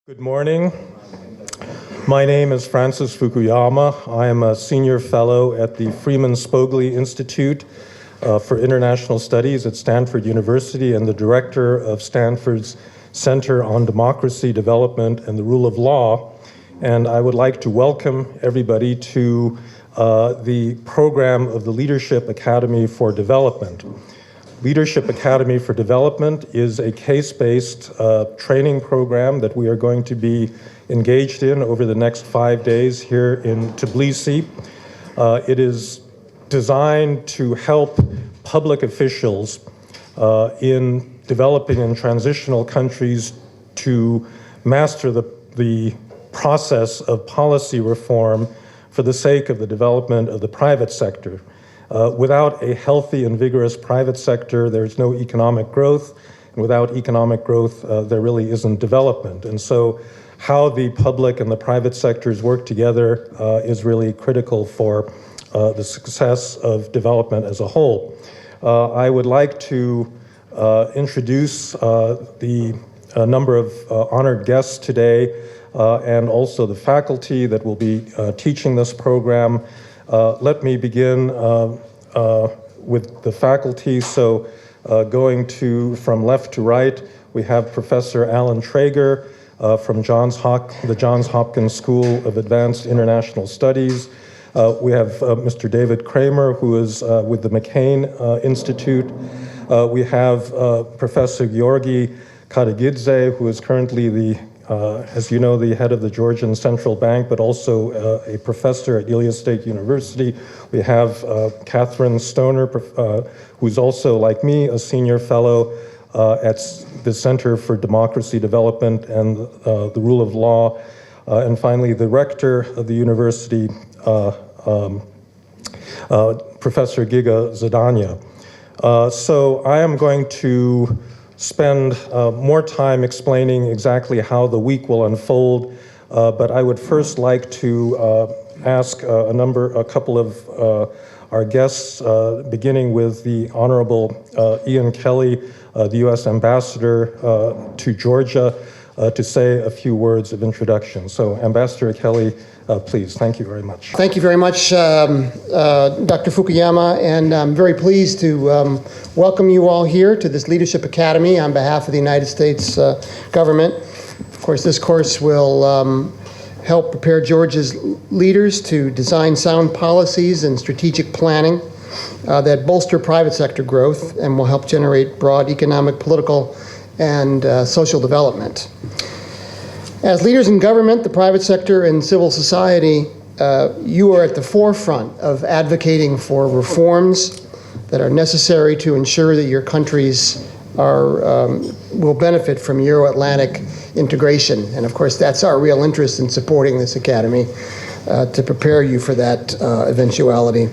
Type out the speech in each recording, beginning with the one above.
Good morning. My name is Francis Fukuyama. I am a senior fellow at the Freeman Spogli Institute for International Studies at Stanford University and the director of Stanford's Center on Democracy, Development, and the Rule of Law. And I would like to welcome everybody to the program of the Leadership Academy for Development. Leadership Academy for Development is a case-based training program that we are going to be engaged in over the next 5 days here in Tbilisi. It is designed to help public officials in developing and transitional countries to master the process of policy reform for the sake of the development of the private sector. Without a healthy and vigorous private sector, there's no economic growth. And without economic growth, there really isn't development. And so how the public and the private sectors work together is really critical for the success of development as a whole. I would like to introduce the number of honored guests today and also the faculty that will be teaching this program. Let me begin with the faculty. So going from left to right, we have Professor Alan Traeger from the Johns Hopkins School of Advanced International Studies. We have Mr. David Kramer, who is with the McCain Institute. We have Professor Georgi Kadagidze, who is currently as you know, the head of the Georgian Central Bank, but also a professor at Ilia State University. We have Catherine Stoner, who's also, like me, a senior fellow at the Center for Democracy, Development, and the Rule of Law. And finally, the rector of the university, Professor Giga Zedania. So I am going to spend more time explaining exactly how the week will unfold, but I would first like to ask a couple of our guests, beginning with the Honorable Ian Kelly, the U.S. Ambassador to Georgia, to say a few words of introduction. So, Ambassador Kelly, please. Thank you very much. Thank you very much, Dr. Fukuyama, and I'm very pleased to welcome you all here to this Leadership Academy on behalf of the United States government. Of course, this course will help prepare Georgia's leaders to design sound policies and strategic planning that bolster private sector growth and will help generate broad economic, political, and social development. As leaders in government, the private sector, and civil society, you are at the forefront of advocating for reforms that are necessary to ensure that your countries will benefit from Euro-Atlantic integration. And of course, that's our real interest in supporting this academy to prepare you for that eventuality.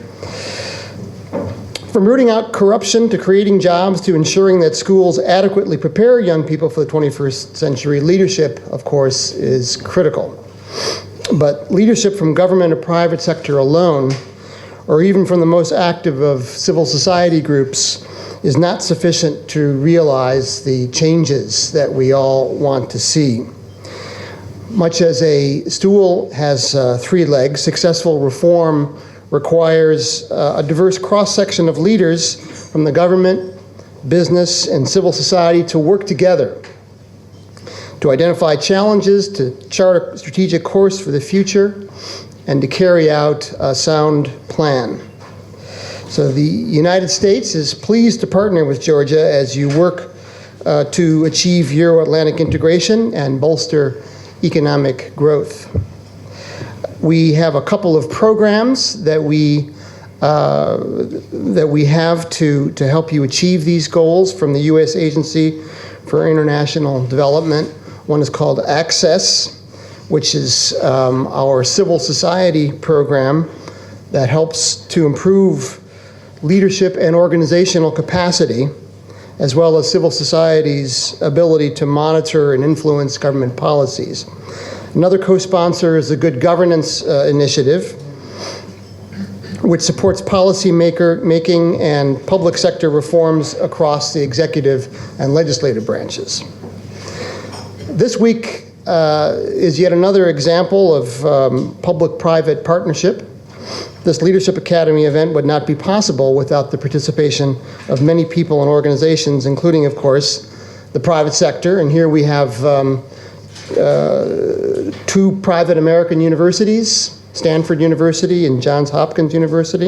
From rooting out corruption to creating jobs to ensuring that schools adequately prepare young people for the 21st century, leadership, of course, is critical. But leadership from government or private sector alone, or even from the most active of civil society groups, is not sufficient to realize the changes that we all want to see. Much as a stool has 3 legs, successful reform requires a diverse cross-section of leaders from the government, business, and civil society to work together to identify challenges, to chart a strategic course for the future, and to carry out a sound plan. So the United States is pleased to partner with Georgia as you work to achieve Euro-Atlantic integration and bolster economic growth. We have a couple of programs that we have to help you achieve these goals from the U.S. Agency for International Development. One is called Access, which is our civil society program that helps to improve leadership and organizational capacity, as well as civil society's ability to monitor and influence government policies. Another co-sponsor is the Good Governance Initiative, which supports policy making and public sector reforms across the executive and legislative branches. This week, is yet another example of public-private partnership. This Leadership Academy event would not be possible without the participation of many people and organizations, including, of course, the private sector. And here we have two private American universities, Stanford University and Johns Hopkins University.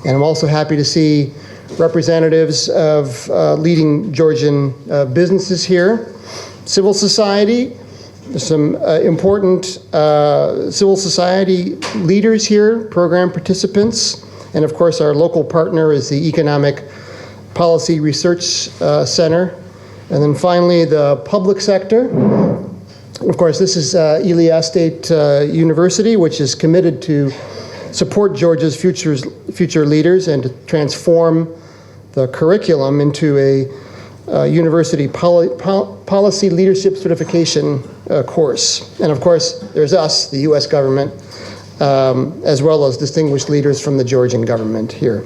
And I'm also happy to see representatives of leading Georgian businesses here. Civil society, there's some important civil society leaders here, program participants, and of course our local partner is the Economic Policy Research Center. And then finally the public sector. Of course, this is Ilia State University, which is committed to support Georgia's future leaders and to transform the curriculum into a university policy leadership certification course. And of course, there's us, the US government, as well as distinguished leaders from the Georgian government here.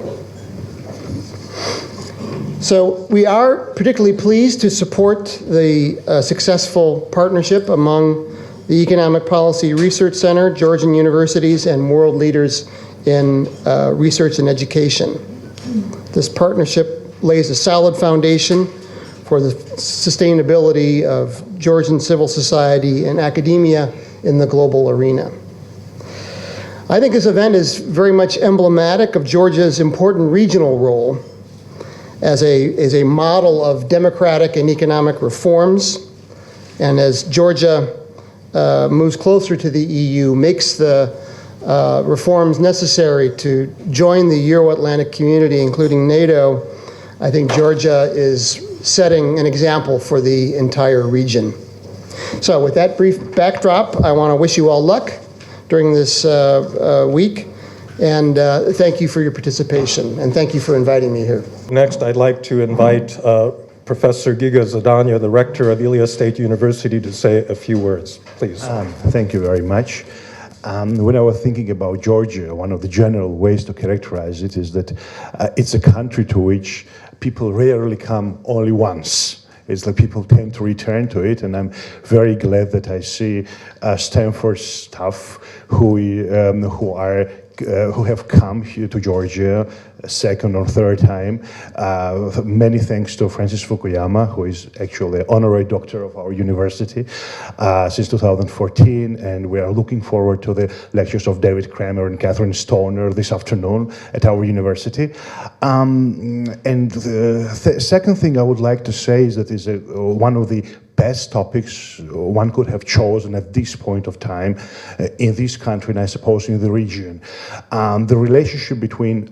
So we are particularly pleased to support the successful partnership among the Economic Policy Research Center, Georgian universities, and world leaders in research and education. This partnership lays a solid foundation for the sustainability of Georgian civil society and academia in the global arena. I think this event is very much emblematic of Georgia's important regional role as a model of democratic and economic reforms, and as Georgia moves closer to the EU, makes the reforms necessary to join the Euro-Atlantic community, including NATO. I think Georgia is setting an example for the entire region. So with that brief backdrop, I want to wish you all luck during this week, and thank you for your participation, and thank you for inviting me here. Next, I'd like to invite Professor Giga Zedania, the rector of Ilia State University, to say a few words, please. Thank you very much. When I was thinking about Georgia, one of the general ways to characterize it is that it's a country to which people rarely come only once. It's like people tend to return to it, and I'm very glad that I see Stanford staff who have come here to Georgia a second or third time. Many thanks to Francis Fukuyama, who is actually an honorary doctor of our university since 2014, and we are looking forward to the lectures of David Kramer and Catherine Stoner this afternoon at our university. And the second thing I would like to say is that is one of the best topics one could have chosen at this point of time in this country, and I suppose in the region. The relationship between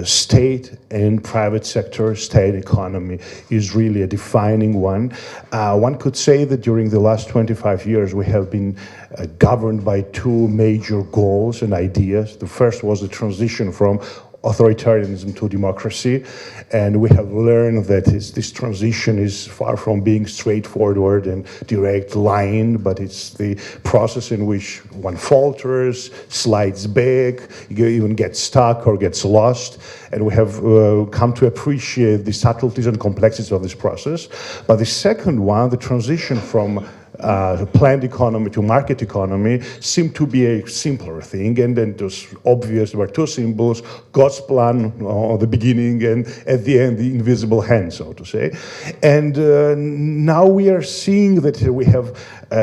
state and private sector, state economy, is really a defining one. One could say that during the last 25 years we have been governed by two major goals and ideas. The first was the transition from authoritarianism to democracy, and we have learned that this transition is far from being straightforward and direct line, but it's the process in which one falters, slides back, you even get stuck or gets lost, and we have come to appreciate the subtleties and complexities of this process. But the second one, the transition from planned economy to market economy, seemed to be a simpler thing, and then it was obvious there were two symbols: God's plan at the beginning and at the end the invisible hand, so to say. And now we are seeing that we have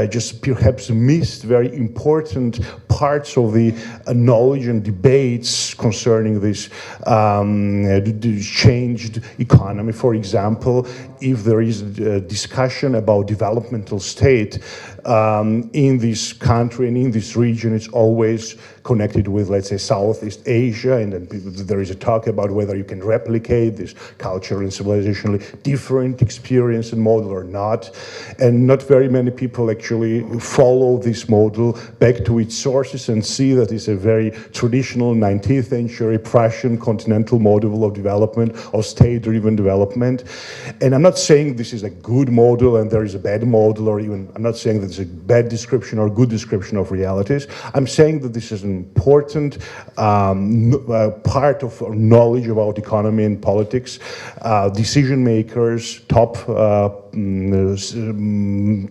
just perhaps missed very important parts of the knowledge and debates concerning this changed economy. For example, if there is a discussion about developmental state in this country and in this region, it's always connected with, let's say, Southeast Asia, and then there is a talk about whether you can replicate this culturally and civilizationally different experience and model or not. And not very many people actually follow this model back to its sources and see that it's a very traditional 19th century Prussian continental model of development, of state-driven development. And I'm not saying this is a good model and there is a bad model, or even I'm not saying that it's a bad description or good description of realities. I'm saying that this is an important part of our knowledge about economy and politics. Decision makers, top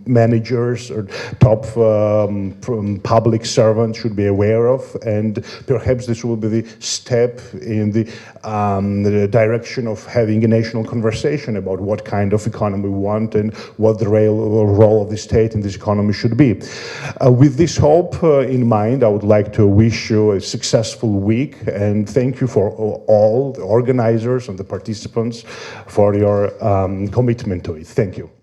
managers or top public servants should be aware of, and perhaps this will be the step in the direction of having a national conversation about what kind of economy we want and what the role of the state in this economy should be. With this hope in mind, I would like to wish you a successful week, and thank you for all the organizers and the participants for your commitment to it. Thank you.